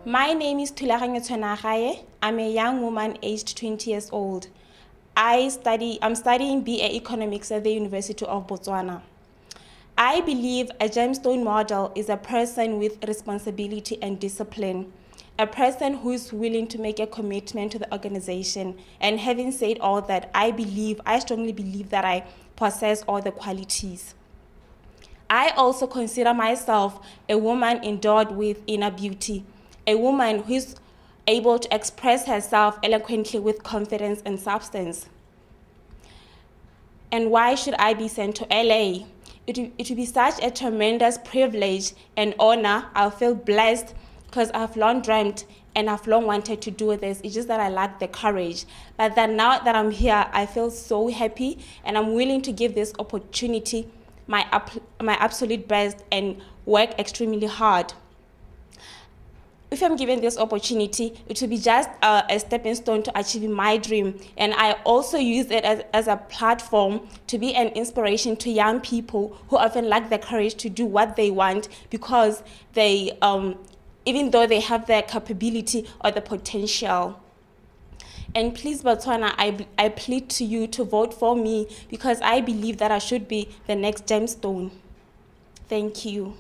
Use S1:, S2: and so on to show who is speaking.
S1: My name is Thulaganyo Tshwenagaye. I'm a young woman aged 20 years old. I'm studying BA Economics at the University of Botswana. I believe a gemstone model is a person with responsibility and discipline, a person who is willing to make a commitment to the organization. And having said all that, I strongly believe that I possess all the qualities. I also consider myself a woman endowed with inner beauty, a woman who is able to express herself eloquently with confidence and substance. And why should I be sent to LA? It would be such a tremendous privilege and honor. I'll feel blessed because I've long dreamt and I've long wanted to do this. It's just that I lack the courage. But then now that I'm here, I feel so happy and I'm willing to give this opportunity my absolute best and work extremely hard. If I'm given this opportunity, it will be just a stepping stone to achieving my dream. And I also use it as a platform to be an inspiration to young people who often lack the courage to do what they want because they, even though they have the capability or the potential. And please, Botswana, I plead to you to vote for me because I believe that I should be the next gemstone. Thank you.